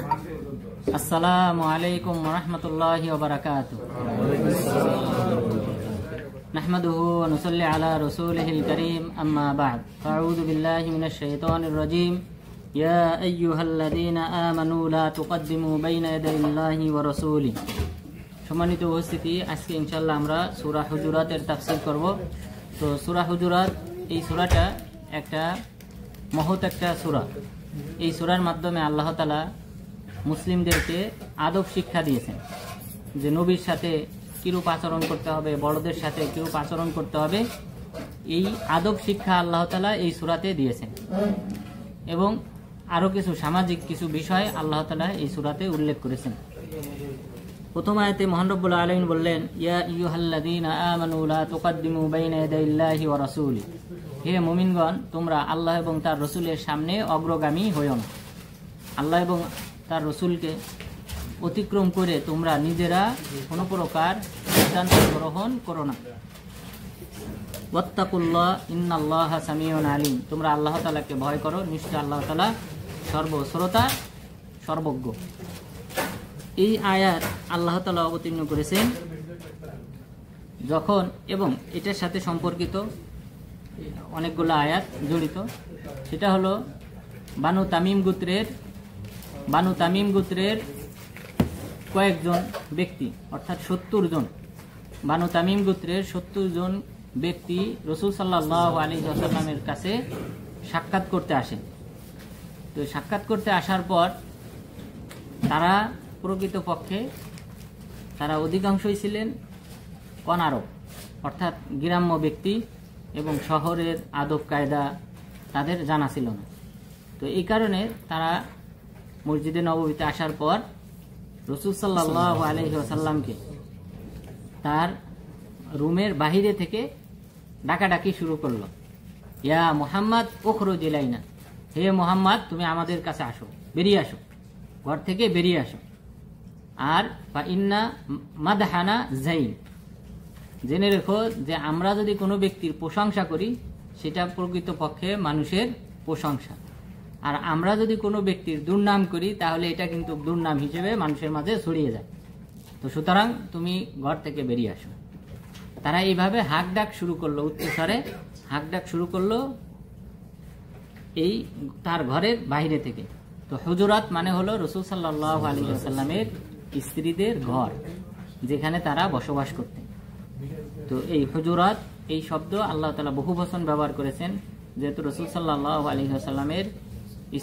আসসালামু আলাইকুম ওয়া রাহমাতুল্লাহি ওয়া বারাকাতুহু। নাহমাদুহু ওয়া নুসাল্লি আলা রাসূলিহিল কারীম, আম্মা বা'দ। আউযু বিল্লাহি মিনাশ শাইতানির রাজীম। ইয়া আইয়ুহাল্লাযীনা আমানু লা তুকদ্দিমু বাইনা ইয়াদাইল্লাহি ওয়া রাসূলিহি। সম্মানিত উপস্থিতি, আজকে ইনশাআল্লাহ আমরা সূরা হুজুরাতের তাফসীর করব। তো সূরা হুজুরাত, এই সূরাটা একটা মহৎ একটা সূরা। এই সূরার মাধ্যমে আল্লাহ তাআলা মুসলিমদেরকে আদব শিক্ষা দিয়েছেন, যে নবীর সাথে কিরূপ আচরণ করতে হবে, বড়দের সাথে কিরূপ আচরণ করতে হবে। এই আদব শিক্ষা আল্লাহ তাআলা এই সূরাতে দিয়েছেন, এবং আরো কিছু সামাজিক কিছু বিষয় আল্লাহ তাআলা এই সূরাতে উল্লেখ করেছেন। প্রথম আয়াতে মহান রব্বুল আলামিন বললেন, ইয়া আইয়ুহাল্লাযীনা আমানু লা তুকদ্দিমু বাইনা ইয়াদাইল্লাহি ওয়া রাসূলিহি। হে মুমিনগণ, তোমরা আল্লাহ এবং তার রসুলের সামনে অগ্রগামী হইও না। আল্লাহ এবং তার রসুলকে অতিক্রম করে তোমরা নিজেরা কোনো প্রকার সিদ্ধান্ত গ্রহণ করো না। ওয়াত্তাকুল্লাহ ইন্নাল্লাহা সামিউন আলিম। তোমরা আল্লাহ তাআলাকে ভয় করো, নিশ্চয় আল্লাহ তাআলা সর্বশ্রোতা, সর্বজ্ঞ। এই আয়াত আল্লাহ তাআলা অবতীর্ণ করেছেন যখন, এবং এটার সাথে সম্পর্কিত অনেকগুলো আয়াত জড়িত। সেটা হলো বানু তামিম গোত্রের কয়েকজন ব্যক্তি, অর্থাৎ 70 জন। বানু তামিম গোত্রের 70 জন ব্যক্তি রাসূল সাল্লাল্লাহু আলাইহি ওয়াসাল্লামের কাছে সাক্ষাৎ করতে আসেন। তো সাক্ষাৎ করতে আসার পর তারা প্রকৃতপক্ষে তারা অধিকাংশই ছিলেন অনারব, অর্থাৎ গ্রাম্য ব্যক্তি, এবং শহরের আদব কায়দা তাদের জানা ছিল না। তো এই কারণে তারা মসজিদে নববীতে আসার পর রাসূল সাল্লাল্লাহু আলাইহি ওয়াসাল্লামকে তার রুমের বাহিরে থেকে ডাকাডাকি শুরু করলো, ইয়া মুহাম্মদ উখরুজ ইলাইনা। হে মুহাম্মদ, তুমি আমাদের কাছে আসো, বেরিয়ে আসো, ঘর থেকে বেরিয়ে আসো। আর ফা ইন্না মাদহানা যাইন, জেনে রেখো যে আমরা যদি কোনো ব্যক্তির প্রশংসা করি সেটা প্রকৃতপক্ষে মানুষের প্রশংসা, আর আমরা যদি কোনো ব্যক্তির দুর্নাম করি তাহলে এটা কিন্তু দুর্নাম হিসেবে মানুষের মাঝে ছড়িয়ে যায়। তো সুতরাং তুমি ঘর থেকে বেরিয়ে আসো। তারা এইভাবে হাঁক ডাক শুরু করলো, উচ্চস্বরে হাঁক ডাক শুরু করলো এই তার ঘরের বাইরে থেকে। তো হুজুরাত মানে হলো রাসূল সাল্লাল্লাহু আলাইহি ওয়াসাল্লামের স্ত্রীদের ঘর, যেখানে তারা বসবাস করতেন। তো এই হুজুরাত, এই শব্দ আল্লাহ তাআলা বহু বচন ব্যবহার করেছেন, যেহেতু রাসূল সাল্লাল্লাহু আলাইহি ওয়াসাল্লামের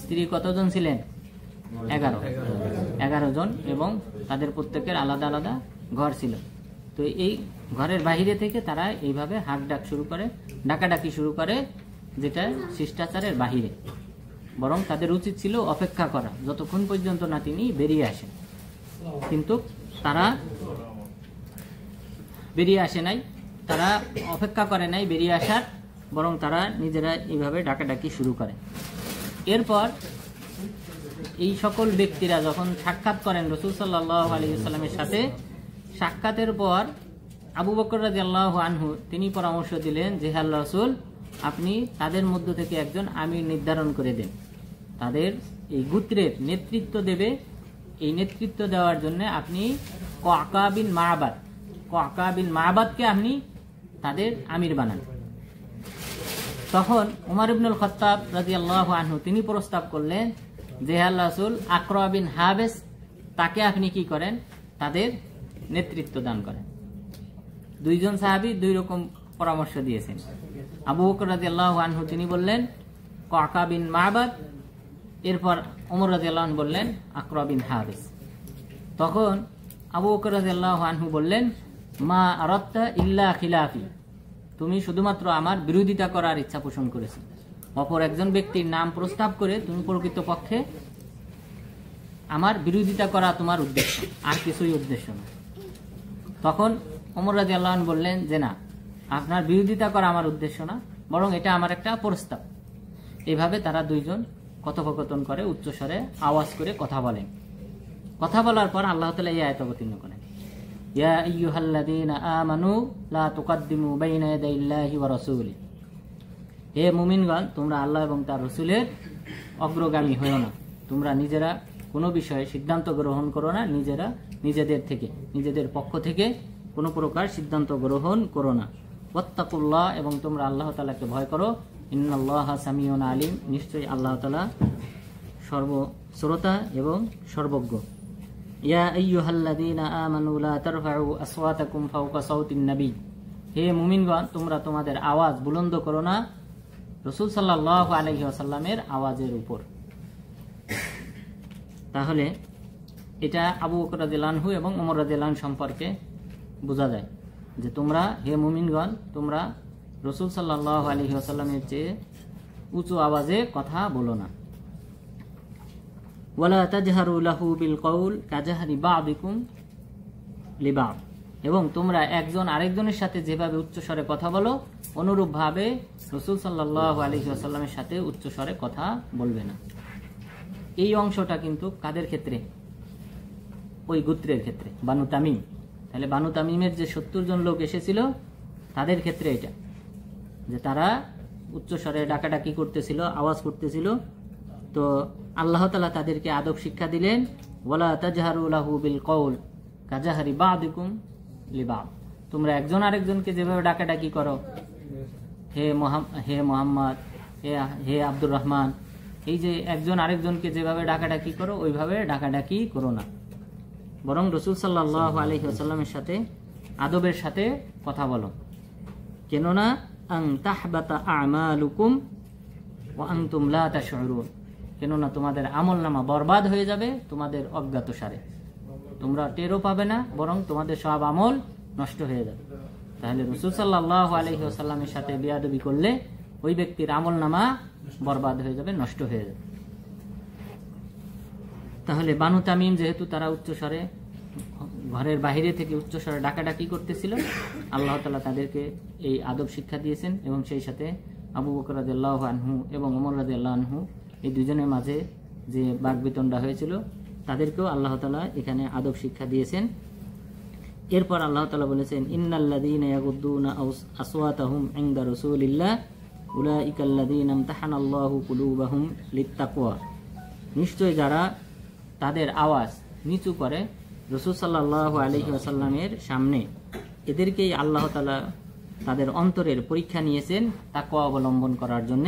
স্ত্রী কতজন ছিলেন? 11 জন, এবং তাদের প্রত্যেকের আলাদা আলাদা ঘর ছিল। তো এই ঘরের বাহিরে থেকে তারা এইভাবে হাঁক ডাক শুরু করে, ডাকাডাকি শুরু করে, যেটা শিষ্টাচারের বাহিরে। বরং তাদের উচিত ছিল অপেক্ষা করা যতক্ষণ পর্যন্ত না তিনি বেরিয়ে আসেন, কিন্তু তারা বেরিয়ে আসে নাই, তারা অপেক্ষা করে নাই বেরিয়ে আসার, বরং তারা নিজেরা এইভাবে ডাকাডাকি শুরু করে। এরপর এই সকল ব্যক্তিরা যখন সাক্ষাৎ করেন রাসূল সাল্লাল্লাহু আলাইহি ওয়াসাল্লামের সাথে, সাক্ষাতের পর আবু বকর রাদিয়াল্লাহু আনহু তিনি পরামর্শ দিলেন যে, হে আল্লাহর রাসূল, আপনি তাদের মধ্য থেকে একজন আমির নির্ধারণ করে দেন, তাদের এই গোত্রের নেতৃত্ব দেবে। এই নেতৃত্ব দেওয়ার জন্য আপনি কআকা বিন মা'বাদকে আপনি তাদের আমির বানান। তখন উমর ইবনুল খাত্তাব রাদিয়াল্লাহু আনহু তিনি প্রস্তাব করলেন যে, হে আল্লাহর রাসূল, আকরা বিন হাবেস তাকে আপনি কি করেন, তাদের নেতৃত্ব দান করেন। দুইজন সাহাবী দুই রকম পরামর্শ দিয়েছেন। আবু বকর রাদিয়াল্লাহু আনহু তিনি বললেন কআকা বিন মা'বাদ, এরপর ওমর রাদিয়াল্লাহু আনহু বললেন আকরা বিন হাবেস। তখন আবু বকর রাদিয়াল্লাহু আনহু বললেন, মা আরাদতা ইল্লা খিলাফি, তুমি শুধুমাত্র আমার বিরোধিতা করার ইচ্ছা পোষণ করেছো। অপর একজন ব্যক্তির নাম প্রস্তাব করে তুমি প্রকৃতপক্ষে আমার বিরোধিতা করা তোমার উদ্দেশ্য, আর কিছুই উদ্দেশ্য না। তখন ওমর রাদিয়াল্লাহু আনহু বললেন যে, না, আপনার বিরোধিতা করা আমার উদ্দেশ্য না, বরং এটা আমার একটা প্রস্তাব। এভাবে তারা দুইজন কথোপকথন করে, উচ্চস্বরে আওয়াজ করে কথা বলেন। কথা বলার পর আল্লাহ তাআলা এই আয়াত অবতীর্ণ করেন, ইয়া আইয়ুহাল্লাযীনা আমানু লা তুকদ্দিমু বাইনা ইয়াদাইল্লাহি ওয়া রাসূলিহি। হে মুমিনগণ, তোমরা আল্লাহ এবং তার রাসূলের অগ্রগামী হইও না, তোমরা নিজেরা কোনো বিষয়ে সিদ্ধান্ত গ্রহণ করো না নিজেদের পক্ষ থেকে কোনো প্রকার সিদ্ধান্ত গ্রহণ করো না। ওয়াত্তাকুল্লাহ, এবং তোমরা আল্লাহ তাআলাকে ভয় করো। ইন্নাল্লাহা সামিউন আলিম, নিশ্চয়ই আল্লাহ তাআলা সর্বশ্রোতা এবং সর্বজ্ঞ। ইয়া আইয়ুহাল্লাযীনা আমানু লা তারফাউ আসওয়াতাকুম ফাওকা সাওতিন নবী, হে মুমিনগণ, তোমরা তোমাদের আওয়াজ বুলন্দ করো না রাসূল সাল্লাল্লাহু আলাইহি ওয়াসাল্লামের আওয়াজের উপর। তাহলে এটা আবু বকর রাদিয়াল্লাহু আনহু এবং ওমর রাদিয়াল্লাহু আনহু সম্পর্কে বোঝা যায় যে তোমরা, হে মুমিনগণ, তোমরা রাসূল সাল্লাল্লাহু আলাইহি ওয়াসাল্লামের চেয়ে উঁচু আওয়াজে কথা বলো না। ওয়ালা তাজহারু লাহু বিল কওল কাজাহরি বা'দিকুম লিবা'দ, এবং তোমরা একজন আরেকজনের সাথে যেভাবে উচ্চস্বরে কথা বলো অনুরূপভাবে রাসূল সাল্লাল্লাহু আলাইহি ওয়াসাল্লামের সাথে উচ্চস্বরে কথা বলবে না। এই অংশটা কিন্তু কাদের ক্ষেত্রে? ওই গোত্রের ক্ষেত্রে, বানু তামিম। তাহলে বানু তামিমের যে 70 জন লোক এসেছিল তাদের ক্ষেত্রে এটা, যে তারা উচ্চস্বরে ডাকাডাকি করতেছিল, আওয়াজ করতেছিল। তো আল্লাহ তাআলা তাদেরকে আদব শিক্ষা দিলেন, ওয়ালা তাজহারু লাহু বিল কওল কাজাহরি বা'দিকুম লিবা'দ, তোমরা একজন আরেকজনকে যেভাবে ডাকাডাকি করো, হে মোহাম্মদ, হে আব্দুর রহমান, এই যে একজন আরেকজনকে যেভাবে ডাকাডাকি করো ওইভাবে ডাকাডাকি করো না, বরং রাসূল সাল্লাল্লাহু আলাইহি ওয়াসাল্লামের সাথে আদবের সাথে কথা বলো। কেননা আন তাহবাতা আমালুকুম ওয়া আনতুম লা তাশউরুন, কেননা তোমাদের আমলনামা বরবাদ হয়ে যাবে তোমাদের অজ্ঞাতসারে, তোমরা টেরও পাবে না, বরং তোমাদের সব আমল নষ্ট হয়ে যাবে। তাহলে রাসূল সাল্লাল্লাহু আলাইহি ওয়াসাল্লামের সাথে বেয়াদবি করলে ওই ব্যক্তির আমলনামা বরবাদ হয়ে যাবে, নষ্ট হয়ে যাবে। তাহলে বানু তামিম যেহেতু তারা উচ্চস্বরে ঘরের বাইরে থেকে উচ্চস্বরে ডাকাডাকি করতেছিল, আল্লাহ তাআলা তাদেরকে এই আদব শিক্ষা দিয়েছেন, এবং সেই সাথে আবু বকর রাদিয়াল্লাহু আনহু এবং ওমর রাদিয়াল্লাহু আনহু এই দুজনের মাঝে যে বাকবিতণ্ডা হয়েছিল তাদেরকেও আল্লাহ তাআলা এখানে আদব শিক্ষা দিয়েছেন। এরপর আল্লাহ তাআলা বলেছেন, ইন্নাল্লাযীনা ইয়াগুদ্দুনা আসওয়াতাহুম ইনদা রাসূলিল্লাহ উলাইকাল্লাযীনা ইমতাহানাল্লাহু কুলুবাহুম লিত্তাকওয়া, নিশ্চয় যারা তাদের আওয়াজ নিচু করে রাসূল সাল্লাল্লাহু আলাইহি ওয়াসাল্লামের সামনে, এদেরকেই আল্লাহ তাআলা তাদের অন্তরের পরীক্ষা নিয়েছেন তাকওয়া অবলম্বন করার জন্য।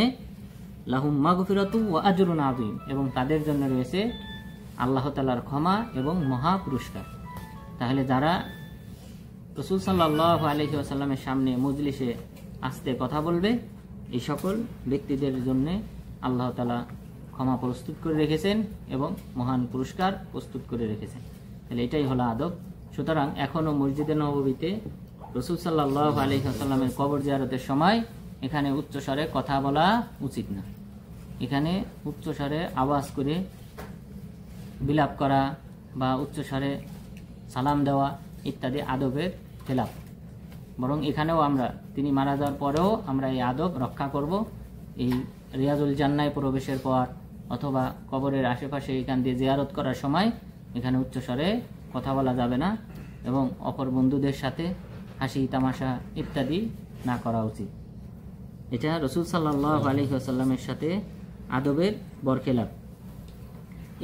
লাহুম মাগফিরাতু ওয়া আজরুন আযীম, এবং তাদের জন্য রয়েছে আল্লাহ তাআলার ক্ষমা এবং মহা পুরস্কার। তাহলে যারা রাসূল সাল্লাল্লাহু আলাইহি ওয়াসাল্লামের সামনে মজলিসে আস্তে কথা বলবে, এই সকল ব্যক্তিদের জন্য আল্লাহ তাআলা ক্ষমা প্রস্তুত করে রেখেছেন এবং মহান পুরস্কার প্রস্তুত করে রেখেছেন। তাহলে এটাই হলো আদব। সুতরাং এখনো মসজিদে নববীতে রাসূল সাল্লাল্লাহু আলাইহি ওয়াসাল্লামের কবর জিয়ারতের সময় এখানে উচ্চস্বরে কথা বলা উচিত না। এখানে উচ্চস্বরে আওয়াজ করে বিলাপ করা বা উচ্চস্বরে সালাম দেওয়া ইত্যাদি আদবের খেলাফ। বরং এখানেও আমরা, তিনি মারা যাওয়ার পরেও আমরা এই আদব রক্ষা করব। এই রিয়াজুল জান্নায় প্রবেশের পর অথবা কবরের আশেপাশে এখান দিয়ে জিয়ারত করার সময় এখানে উচ্চস্বরে কথা বলা যাবে না, এবং অপর বন্ধুদের সাথে হাসি তামাশা ইত্যাদি না করা উচিত। এটা রাসূল সাল্লাল্লাহু আলাইহি ওয়াসাল্লামের সাথে আদবের বরখেলাপ।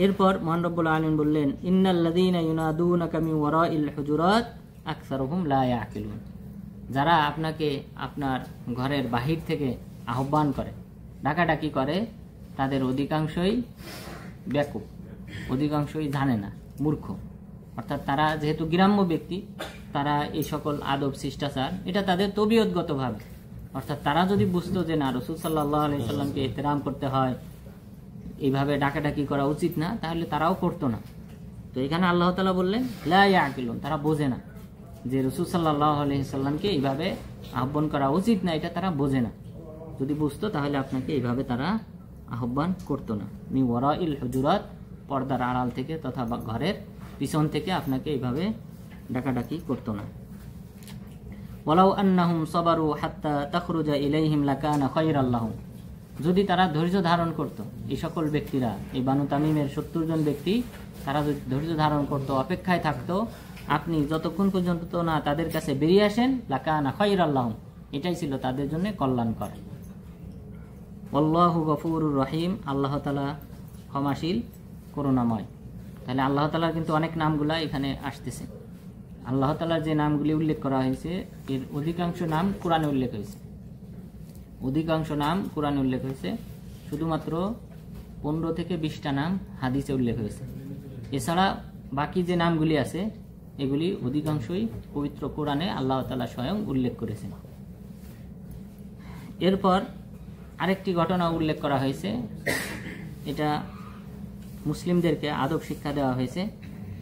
এরপর মহান রব্বুল আলামিন বললেন, ইন্নাল্লাযীনা ইউনাদুনাকা মিন ওয়ারাইল হুজুরাত আকসারুহুম লা ইয়াকিলুন, যারা আপনাকে আপনার ঘরের বাহির থেকে আহ্বান করে, ডাকাডাকি করে, তাদের অধিকাংশই বেকুব, অধিকাংশই জানে না, মূর্খ। অর্থাৎ তারা যেহেতু গ্রাম্য ব্যক্তি, তারা এই সকল আদব শিষ্টাচার এটা তাদের তবিয়তগতভাবে, অর্থাৎ তারা যদি বুঝতো যে না রাসূল সাল্লাল্লাহু আলাইহি সাল্লামকে ইহতিরাম করতে হয়, এইভাবে ডাকাডাকি করা উচিত না, তাহলে তারাও করতো না। তো এখানে আল্লাহ তাআলা বললেন লা ইয়াকিলুন, তারা বোঝে না যে রাসূল সাল্লাল্লাহু আলাইহি সাল্লামকে এইভাবে আহ্বান করা উচিত না, এটা তারা বোঝে না। যদি বুঝতো তাহলে আপনাকে এইভাবে তারা আহ্বান করতো না। মিন ওয়ারাইল হুজুরাত, পর্দার আড়াল থেকে তথা ঘরের পিছন থেকে আপনাকে এইভাবে ডাকাডাকি করতো না। ওয়ালাউ আন্নাহুম সাবারু হাত্তা তাখরুজা ইলাইহিম লাকানা খায়রাল লাহুম, যদি তারা ধৈর্য ধারণ করত, এই সকল ব্যক্তিরা, এই বানু তামিমের 70 জন ব্যক্তি, তারা যদি ধৈর্য ধারণ করত, অপেক্ষায় থাকতো আপনি যতক্ষণ পর্যন্ত না তাদের কাছে বেরিয়ে আসেন, লাকানা খায়রাল লাহুম, এটাই ছিল তাদের জন্য কল্যাণকর। আল্লাহু গফুরুর রহিম, আল্লাহ তাআলা ক্ষমাশীল করুণাময়। তাহলে আল্লাহ তাআলার কিন্তু অনেক নামগুলা এখানে আসতেছে। আল্লাহ তাআলার যে নামগুলি উল্লেখ করা হয়েছে এর অধিকাংশ নাম কোরআনে উল্লেখ হয়েছে, অধিকাংশ নাম কোরআনে উল্লেখ হয়েছে, শুধুমাত্র 15 থেকে 20টা নাম হাদিসে উল্লেখ হয়েছে। এছাড়া বাকি যে নামগুলি আছে এগুলি অধিকাংশই পবিত্র কোরআনে আল্লাহ তাআলা স্বয়ং উল্লেখ করেছেন। এরপর আরেকটি ঘটনা উল্লেখ করা হয়েছে, এটা মুসলিমদেরকে আদব শিক্ষা দেওয়া হয়েছে।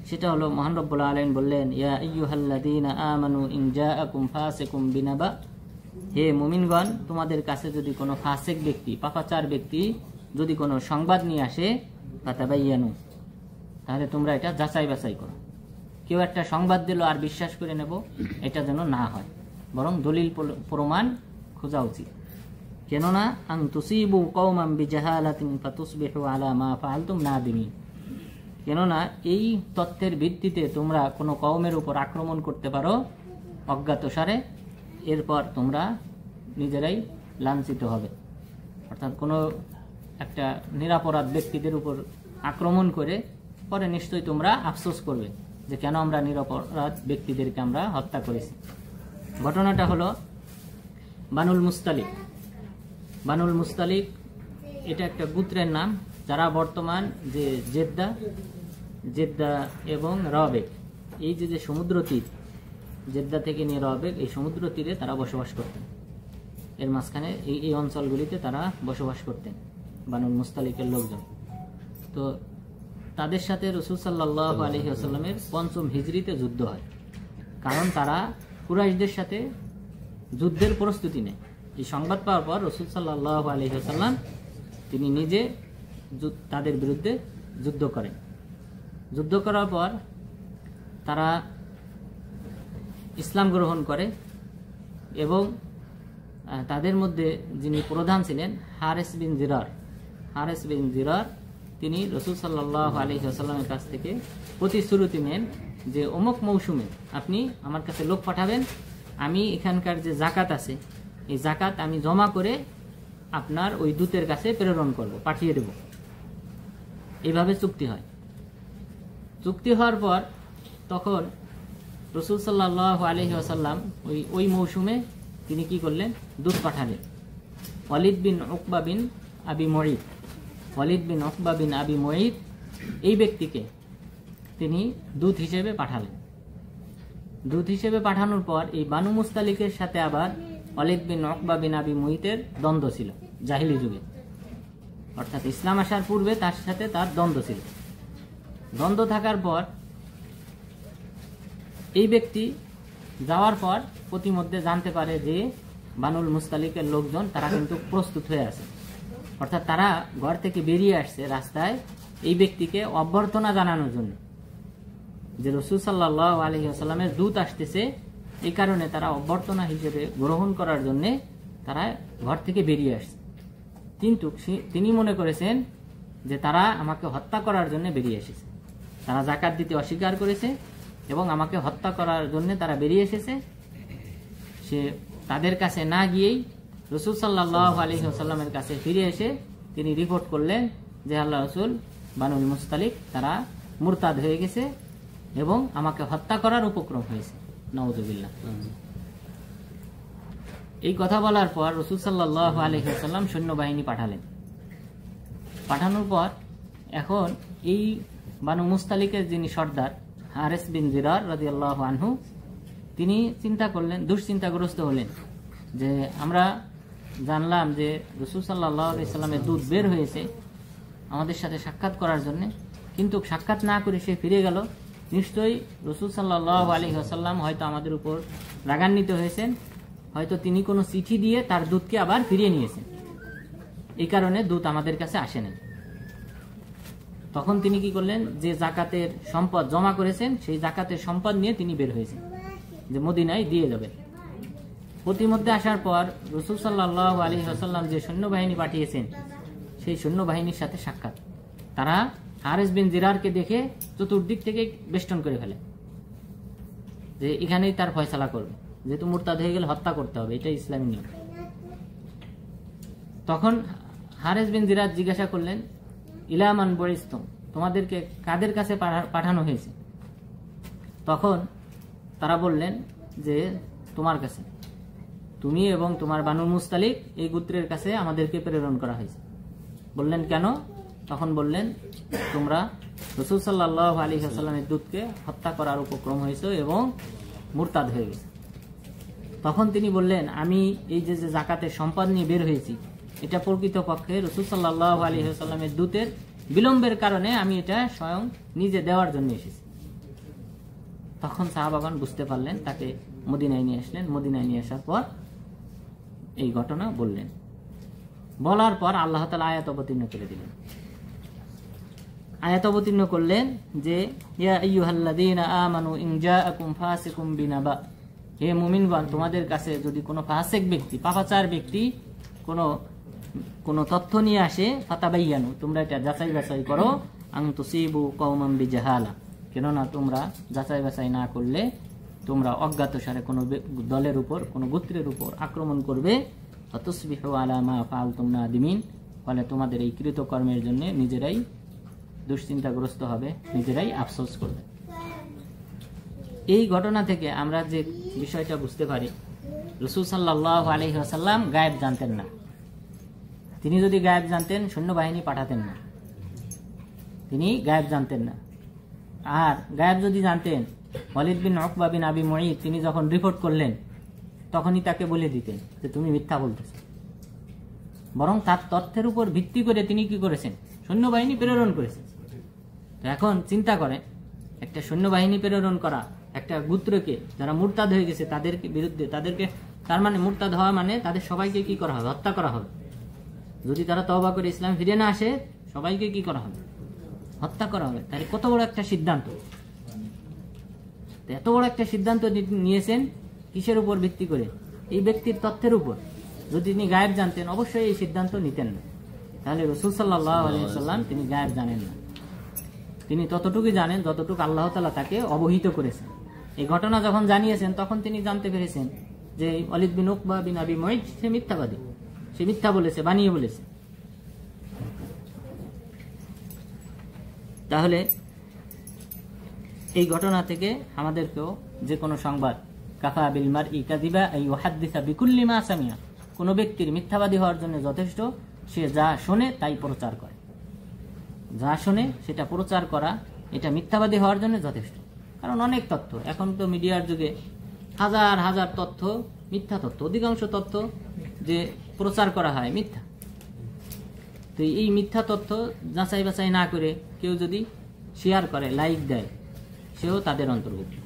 সেটা হলো মহান রব্বুল আলামিন বললেন, ইয়া আইয়ুহাল্লাযীনা আমানু ইন জাআকুম ফাসিকুম বিনাবা, হে মুমিনগণ, তোমাদের কাছে যদি কোনো ফাসিক ব্যক্তি, পাপাচার ব্যক্তি যদি কোনো সংবাদ নিয়ে আসে, ফাতাবায়ানু, তাহলে তোমরা এটা যাচাই বাছাই করো। কেউ একটা সংবাদ দিল আর বিশ্বাস করে নেব, এটা যেন না হয়, বরং দলিল প্রমাণ খোঁজা উচিত। কেননা আন তুসিবু কওমান বিজাহালাতিন ফাতুসবিহু আলা মা ফাআলতুম নাদিমিন, কেননা এই তথ্যের ভিত্তিতে তোমরা কোনো কওমের উপর আক্রমণ করতে পারো অজ্ঞাতসারে, এরপর তোমরা নিজেরাই লাঞ্ছিত হবে। অর্থাৎ কোনো একটা নিরাপরাধ ব্যক্তিদের উপর আক্রমণ করে পরে নিশ্চয়ই তোমরা আফসোস করবে যে কেন আমরা নিরাপরাধ ব্যক্তিদেরকে আমরা হত্যা করেছি। ঘটনাটা হলো বানুল মুস্তালিক। বানুল মুস্তালিক এটা একটা গোত্রের নাম, যারা বর্তমান যে জেদ্দা এবং রবেক, এই যে সমুদ্র তীর, জেদ্দা থেকে নিয়ে রবেক, এই সমুদ্র তীরে তারা বসবাস করতেন। এর মাঝখানে এই অঞ্চলগুলিতে তারা বসবাস করতেন বানুল মুস্তালিকের লোকজন। তো তাদের সাথে রাসূল সাল্লাল্লাহু আলাইহি ওয়াসাল্লামের ৫ম হিজরিতে যুদ্ধ হয়, কারণ তারা কুরাইশদের সাথে যুদ্ধের প্রস্তুতি নেয়। এই সংবাদ পাওয়ার পর রাসূল সাল্লাল্লাহু আলাইহি ওয়াসাল্লাম তিনি নিজে তাদের বিরুদ্ধে যুদ্ধ করেন। যুদ্ধ করার পর তারা ইসলাম গ্রহণ করে এবং তাদের মধ্যে যিনি প্রধান ছিলেন হারেস বিন জিরার, তিনি রাসূল সাল্লাল্লাহু আলাইহি ওয়াসাল্লামের কাছ থেকে প্রতিশ্রুতি নেন যে অমুক মৌসুমে আপনি আমার কাছে লোক পাঠাবেন, আমি এখানকার যে জাকাত আছে এই জাকাত আমি জমা করে আপনার ওই দূতের কাছে প্রেরণ করব, পাঠিয়ে দেব। এইভাবে চুক্তি হয়। চুক্তি হওয়ার পর তখন রাসূল সাল্লাল্লাহু আলাইহি ওয়াসাল্লাম ওই মৌসুমে তিনি কি করলেন, দূত পাঠালেন। ওয়ালিদ বিন উকবা বিন আবি মুঈত এই ব্যক্তিকে তিনি দূত হিসেবে পাঠালেন। দূত হিসেবে পাঠানোর পর এই বানু মুস্তালিকের সাথে আবার ওয়ালিদ বিন উকবা বিন আবি মুঈতের দ্বন্দ্ব ছিল জাহিলি যুগে, অর্থাৎ ইসলাম আসার পূর্বে তার সাথে তার দ্বন্দ্ব ছিল। দ্বন্দ্ব থাকার পর এই ব্যক্তি যাওয়ার পর প্রতিমধ্যে জানতে পারে যে বানুল মুস্তালিকের লোকজন তারা কিন্তু প্রস্তুত হয়ে আছে, অর্থাৎ তারা ঘর থেকে বেরিয়ে আসছে রাস্তায় এই ব্যক্তিকে অভ্যর্থনা জানানোর জন্য যে রাসূল সাল্লাল্লাহু আলাইহি ওয়াসাল্লামের দূত আসতেছে। এই কারণে তারা অভ্যর্থনা হিসেবে গ্রহণ করার জন্য তারা ঘর থেকে বেরিয়ে আসছে। কিন্তু তিনি মনে করেছেন যে তারা আমাকে হত্যা করার জন্য বেরিয়ে এসেছে, তারা যাকাত দিতে অস্বীকার করেছে এবং আমাকে হত্যা করার জন্য তারা বেরিয়ে এসেছে। সে তাদের কাছে না গিয়েই রাসূল সাল্লাল্লাহু আলাইহি ওয়াসাল্লামের কাছে ফিরে এসে তিনি রিপোর্ট করলেন যে আল্লাহ রাসূল, বানুল মুস্তালিক তারা মুরতাদ হয়ে গেছে এবং আমাকে হত্যা করার উপক্রম হয়েছে। নাউযুবিল্লাহ। এই কথা বলার পর রাসূল সাল্লাল্লাহু আলাইহি ওয়াসাল্লাম সৈন্যবাহিনী পাঠালেন। পাঠানোর পর এখন এই বানু মুস্তালিকের যিনি সর্দার হারেস বিন জিরার রাদিয়াল্লাহু আনহু, তিনি চিন্তা করলেন, দুশ্চিন্তাগ্রস্ত হলেন যে আমরা জানলাম যে রাসূল সাল্লাল্লাহু আলাইহি ওয়াসাল্লামের দূত বের হয়েছে আমাদের সাথে সাক্ষাৎ করার জন্য, কিন্তু সাক্ষাৎ না করে সে ফিরে গেল। নিশ্চয়ই রাসূল সাল্লাল্লাহু আলাইহি ওয়াসাল্লাম হয়তো আমাদের উপর রাগান্বিত হয়েছেন, হয়তো তিনি কোনো চিঠি দিয়ে তার দূতকে আবার ফিরিয়ে নিয়েছেন, এই কারণে দূত আমাদের কাছে আসেনি। তখন তিনি কি করলেন, যে জাকাতের সম্পদ জমা করেছেন সেই জাকাতের সম্পদ নিয়ে তিনি বের হয়েছেন যে মদিনায় দিয়ে যাবে। প্রতিমধ্যে আসার পর রাসূল সাল্লাল্লাহু আলাইহি ওয়াসাল্লাম যে সৈন্যবাহিনী পাঠিয়েছেন সেই সৈন্যবাহিনীর সাথে সাক্ষাৎ, তারা হারেস বিন জিরারকে দেখে চতুর্দিক থেকে বেষ্টন করে ফেলে যে এখানেই তার ফয়সালা করবে, যেহেতু মুরতাদ হয়ে গেলে হত্যা করতে হবে, এটা ইসলামী নিয়ম। তখন হারেস বিন জিরার জিজ্ঞাসা করলেন, ইলা মান বুইসতুম, তোমাদেরকে কাদের কাছে পাঠানো হয়েছে? তখন তারা বললেন যে তোমার কাছে, তুমি এবং তোমার বানু মুস্তালিক এই গোত্রের কাছে আমাদেরকে প্রেরণ করা হয়েছে। বললেন কেন? তখন বললেন তোমরা রাসূল সাল্লাল্লাহু আলাইহি ওয়াসাল্লামের দূতকে হত্যা করার উপক্রম হয়েছে এবং মুরতাদ হয়ে গেছে। তখন তিনি বললেন, আমি এই যে যাকাতের সম্পদ নিয়ে বের হয়েছি, এটা প্রকৃতপক্ষে রাসূল সাল্লাল্লাহু আলাইহি ওয়াসাল্লামের দূতের বিলম্বের কারণে আমি এটা স্বয়ং নিজে দেওয়ার জন্য এসেছি। তখন সাহাবাগণ বুঝতে পারলেন, তাকে মদিনায় নিয়ে আসলেন। মদিনায় নিয়ে আসার পর এই ঘটনা বললেন। বলার পর আল্লাহ তাআলা আয়াত অবতীর্ণ করে দিলেন। আয়াত অবতীর্ণ করলেন যে ইয়া আইয়ুহাল্লাযীনা আমানু ইন জাআকুম ফাসিকুম বিনাবা, হে মুমিনগণ, তোমাদের কাছে যদি কোনো ফাসিক ব্যক্তি, পাপাচার ব্যক্তি কোনো তথ্য নিয়ে আসে, ফাতাবাইয়ানু, তোমরা এটা যাচাই বাছাই করো, আন তুসিবু কওমান বিজাহালা, কেননা তোমরা যাচাই বাছাই না করলে তোমরা অজ্ঞাতসারে কোনো দলের উপর, কোনো গোত্রের উপর আক্রমণ করবে, ফাতুসবিহু আলা মা ফাআলতুম নাদিমিন, ফলে তোমাদের এই কৃতকর্মের জন্য নিজেরাই দুশ্চিন্তাগ্রস্ত হবে, নিজেরাই আফসোস করবে। এই ঘটনা থেকে আমরা যে বিষয়টা বুঝতে পারি, রাসূল সাল্লাল্লাহু আলাইহি ওয়াসাল্লাম গায়েব জানতেন না। তিনি যদি গায়েব জানতেন সৈন্যবাহিনী পাঠাতেন না, তিনি গায়েব জানতেন না। আর গায়েব যদি জানতেন, ওয়ালিদ বিন উকবা বিন আবি মুঈত তিনি যখন রিপোর্ট করলেন তখনই তাকে বলে দিতেন যে তুমি মিথ্যা বলতেছ। বরং তার তথ্যের উপর ভিত্তি করে তিনি কি করেছেন? সৈন্যবাহিনী প্রেরণ করেছেন। তো এখন চিন্তা করেন, একটা সৈন্যবাহিনী প্রেরণ করা একটা গোত্রকে যারা মুরতাদ হয়ে গেছে তাদেরকে বিরুদ্ধে, তাদেরকে, তার মানে মুরতাদ হওয়া মানে তাদের সবাইকে কি করা হবে? হত্যা করা হবে। যদি তারা তওবা করে ইসলাম ফিরে না আসে, সবাইকে কি করা হবে? হত্যা করা হবে। তাহলে কত বড় একটা সিদ্ধান্ত! এত বড় একটা সিদ্ধান্ত নিয়েছেন কিসের উপর ভিত্তি করে? এই ব্যক্তির তথ্যের উপর। যদি তিনি গায়েব জানতেন অবশ্যই এই সিদ্ধান্ত নিতেন না। তাহলে রাসূল সাল্লাল্লাহু আলাইহি ওয়াসাল্লাম তিনি গায়েব জানেন না, তিনি ততটুকুই জানেন যতটুকু আল্লাহ তাআলা তাকে অবহিত করেছেন। এই ঘটনা যখন জানিয়েছেন তখন তিনি জানতে পেরেছেন যে ওয়ালিদ বিন উকবা বিন আবি মুঈত সে মিথ্যাবাদী, সে মিথ্যা বলেছে, বানিয়ে বলেছে। তাহলে এই ঘটনা থেকে আমাদেরকেও যে কোনো সংবাদ, কাফা বিল মারই কাযিবা আই ইউহাদ্দিসা বিকুল্লি মা সামিয়া, কোনো ব্যক্তির মিথ্যাবাদী হওয়ার জন্য যথেষ্ট সে যা শোনে তাই প্রচার করে। যা শোনে সেটা প্রচার করা, এটা মিথ্যাবাদী হওয়ার জন্য যথেষ্ট। কারণ অনেক তথ্য, এখন তো মিডিয়ার যুগে হাজার হাজার তথ্য, মিথ্যা তথ্য, অধিকাংশ তথ্য যে প্রচার করা হয় মিথ্যা। তো এই মিথ্যা তথ্য যাচাই বাছাই না করে কেউ যদি শেয়ার করে, লাইক দেয়, সেও তাদের অন্তর্ভুক্ত।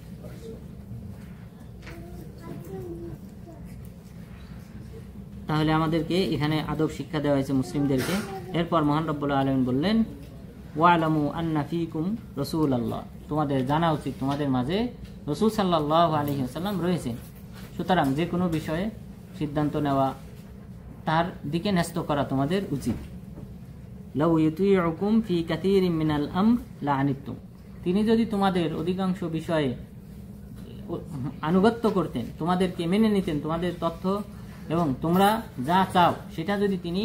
তাহলে আমাদেরকে এখানে আদব শিক্ষা দেওয়া হয়েছে মুসলিমদেরকে। এরপর মহান রব্বুল আলামিন বললেন, ওয়ালামু আন্না ফীকুম রাসূলুল্লাহ, তোমাদের জানা উচিত তোমাদের মাঝে রাসূল সাল্লাল্লাহু আলাইহি ওয়াসাল্লাম রয়েছেন। সুতরাং যে কোনো বিষয়ে সিদ্ধান্ত নেওয়া, তার দিকে ন্যস্ত করা তোমাদের উচিত। লাউ ইউতিউকুম ফি কাসীরিন মিনাল আমর লাআনিতুম, তিনি যদি তোমাদের অধিকাংশ বিষয়ে আনুগত্য করতেন, তোমাদেরকে মেনে নিতেন, তোমাদের তথ্য এবং তোমরা যা চাও সেটা যদি তিনি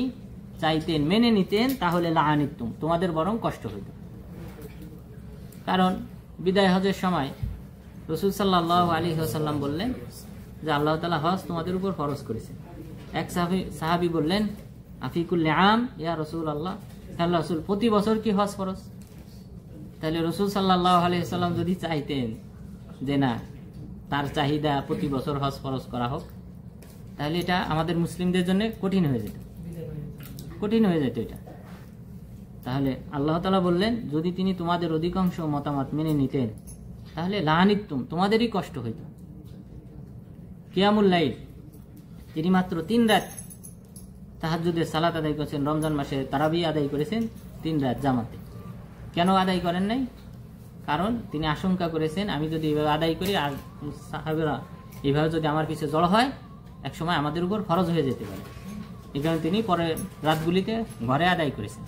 চাইতেন, মেনে নিতেন, তাহলে লাআনিতুম, তোমাদের বরং কষ্ট হইত। কারণ বিদায় হজের সময় রাসূল সাল্লাল্লাহু আলাইহি ওয়াসাল্লাম বললেন যে আল্লাহ তাআলা হজ তোমাদের উপর ফরজ করেছেন। এক সাহাবী বললেন, আফিকুল্লি আম ইয়া রাসূলুল্লাহ, আল্লাহ রাসূল প্রতি বছর কি হজ ফরজ? তাহলে রাসূল সাল্লাল্লাহু আলাইহি ওয়াসাল্লাম যদি চাইতেন যে না, তার চাহিদা প্রতি বছর হজ ফরজ করা হোক, তাহলে এটা আমাদের মুসলিমদের জন্য কঠিন হয়ে যেত, কঠিন হয়ে যেত এটা। তাহলে আল্লাহ তাআলা বললেন যদি তিনি তোমাদের অধিকাংশ মতামত মেনে নিতেন তাহলে লাআনিতুম, তোমাদেরই কষ্ট হইত। কিয়ামুল লাইল, তিনি মাত্র 3 রাত তাহাজ্জুদের সালাত আদায় করেছেন, রমজান মাসে তারাবি আদায় করেছেন 3 রাত জামাতে। কেন আদায় করেন নাই? কারণ তিনি আশঙ্কা করেছেন আমি যদি এইভাবে আদায় করি আর সাহাবীরা এইভাবে যদি আমার পিছে জড়ো হয়, একসময় আমাদের উপর ফরজ হয়ে যেতে পারে। এই কারণে তিনি পরের রাতগুলিতে ঘরে আদায় করেছেন,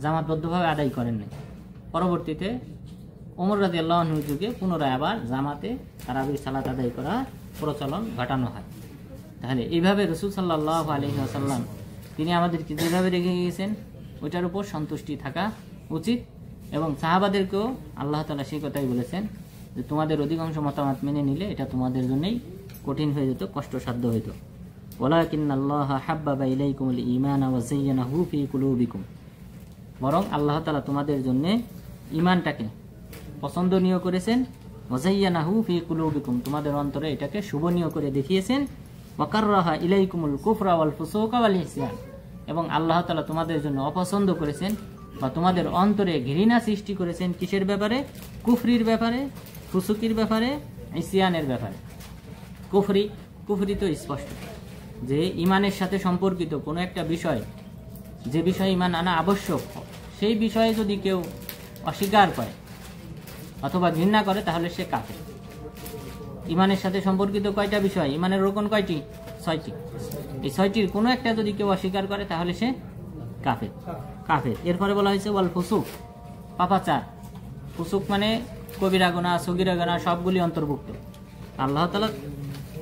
জামাতবদ্ধভাবে আদায় করেন নাই। পরবর্তীতে ওমর রাদিয়াল্লাহু আনহুর যুগে পুনরায় আবার জামাতে তারাবির সালাত আদায় করা প্রচলন ঘটানো হয়। তাহলে এইভাবে রাসূল সাল্লাল্লাহু আলাইহি ওয়াসাল্লাম তিনি আমাদেরকে যেভাবে রেখে গিয়েছেন ওইটার উপর সন্তুষ্টি থাকা উচিত এবং সাহাবাদেরকেও আল্লাহ তাআলা সেই কথাই বলেছেন যে তোমাদের অধিকাংশ মতামত মেনে নিলে এটা তোমাদের জন্যই কঠিন হয়ে যেত, কষ্টসাধ্য হইত। ওয়ালাকিন্নাল্লাহা হাব্বাবা ইলাইকুমুল ঈমান ওয়া যায়্যানাহু ফী কুলুবিকুম, বরং আল্লাহ তাআলা তোমাদের জন্য ঈমানটাকে পছন্দনীয় করেছেন, ওয়া যায়্যানাহু ফী কুলুবিকুম, তোমাদের অন্তরে এটাকে শোভনীয় করে দেখিয়েছেন, ওয়া কাররাহা ইলাইকুমুল কুফরা ওয়াল ফুসুকা ওয়াল ইসয়ান, এবং আল্লাহ তাআলা তোমাদের জন্য অপছন্দ করেছেন বা তোমাদের অন্তরে ঘৃণা সৃষ্টি করেছেন কিসের ব্যাপারে? কুফরির ব্যাপারে, ফুসুকির ব্যাপারে, ইসয়ানের ব্যাপারে। কুফরি তো স্পষ্ট যে ইমানের সাথে সম্পর্কিত কোনো একটা বিষয়, যে বিষয়ে ইমান আনা আবশ্যক, সেই বিষয়ে যদি কেউ অস্বীকার করে অথবা ঘৃণা করে তাহলে সে কাফের। ইমানের সাথে সম্পর্কিত কয়টা বিষয়? ইমানের রোকন কয়টি? 6টি। এই 6টির কোনো একটা যদি কেউ অস্বীকার করে তাহলে সে কাফের। এরপরে বলা হয়েছে ওয়াল ফুসুক, পাপাচার। ফুসুক মানে কবিরা গুনাহ, সগীরা গুনাহ সবগুলি অন্তর্ভুক্ত। আল্লাহ তাআলা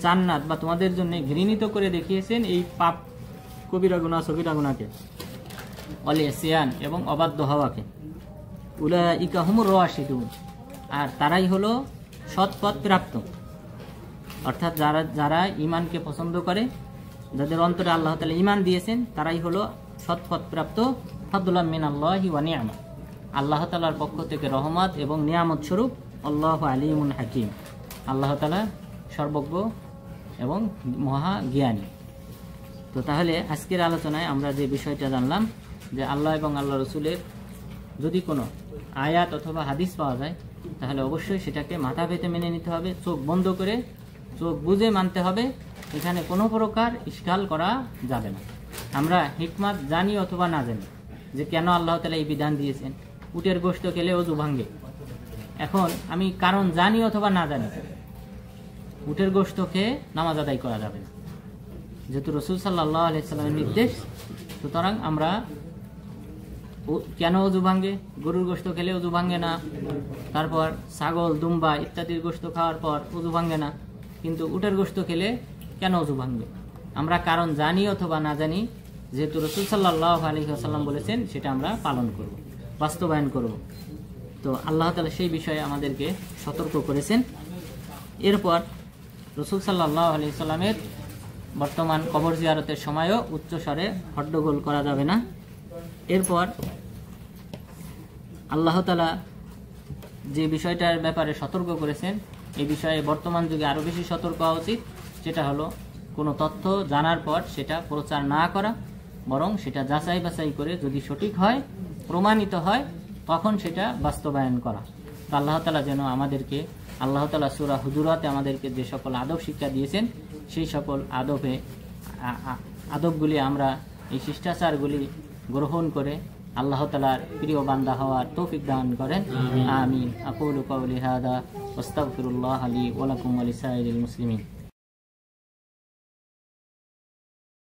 জান্নাত বা তোমাদের জন্য ঘৃণিত করে দেখিয়েছেন এই পাপ, কবিরা গুনাহ, সগীরা গুনাহকে, ওয়াল ইসয়ান এবং অবাধ্য হওয়াকে। উলাইকা হুমুর রাশিদুন, আর তারাই হলো সৎপথ প্রাপ্ত। অর্থাৎ যারা ঈমানকে পছন্দ করে, যাদের অন্তরে আল্লাহ তাআলা ঈমান দিয়েছেন, তারাই হলো সৎপথ প্রাপ্ত। ফাদলুম মিনাল্লাহি ওয়া নি'মা, আল্লাহ তাআলার পক্ষ থেকে রহমত এবং নিয়ামত স্বরূপ। আল্লাহু আলিমুন হাকিম, আল্লাহ তাআলা সর্বজ্ঞ এবং মহা জ্ঞানী। তো তাহলে আজকের আলোচনায় আমরা যে বিষয়টা জানলাম যে আল্লাহ এবং আল্লাহ রসুলের যদি কোনো আয়াত অথবা হাদিস পাওয়া যায় তাহলে অবশ্যই সেটাকে মাথা পেতে মেনে নিতে হবে, চোখ বন্ধ করে চোখ বুঝে মানতে হবে। এখানে কোনো প্রকার ইশকাল করা যাবে না। আমরা হিকমত জানি অথবা না জানি যে কেন আল্লাহ তাআলা এই বিধান দিয়েছেন। উটের গোশত খেলে ওযু ভাঙে, এখন আমি কারণ জানি অথবা না জানি, উটের গোশত খেয়ে নামাজ আদায় করা যাবে না, যেহেতু রাসূল সাল্লাল্লাহু আলাইহি সাল্লামের নির্দেশ। সুতরাং আমরা কেন ওযু ভাঙে? গরুর গোশত খেলে ওযু ভাঙে না, তারপর ছাগল, দুম্বা ইত্যাদির গোশত খাওয়ার পর ওযু ভাঙে না, কিন্তু উটের গোশত খেলে কেন ওযু ভাঙবে? আমরা কারণ জানি অথবা না জানি, যেহেতু রাসূল সাল্লাল্লাহু আলাইহি ওয়াসাল্লাম বলেছেন সেটা আমরা পালন করব, বাস্তবায়ন করব। তো আল্লাহ তাআলা সেই বিষয়ে আমাদেরকে সতর্ক করেছেন। এরপর রাসূল সাল্লাল্লাহু আলাইহি ওয়াসাল্লামের বর্তমান কবর জিয়ারতের সময়ও উচ্চস্বরে হট্টগোল করা যাবে না। এরপর আল্লাহ তাআলা যে বিষয়টার ব্যাপারে সতর্ক করেছেন, এই বিষয়ে বর্তমান যুগে আরো বেশি সতর্ক হওয়া উচিত। সেটা হলো কোনো তথ্য জানার পর সেটা প্রচার না করা, বরং সেটা যাচাই বাছাই করে যদি সঠিক হয়, প্রমাণিত হয়, তখন সেটা বাস্তবায়ন করা। তো আল্লাহ তাআলা যেন আমাদেরকে, আল্লাহ তাআলা সূরা হুজুরাতে আমাদেরকে যে সকল আদব শিক্ষা দিয়েছেন সেই সকল আদবগুলি আমরা, এই শিষ্টাচারগুলি গ্রহণ করে আল্লাহ তাআলার প্রিয় বান্দা হওয়ার তৌফিক দান করেন। আমিন। আকুলু কাওলি হাদা ওয়াস্তাগফিরুল্লাহ লি ওয়া লাকুম ওয়া লিসাইরিল মুসলিমিন।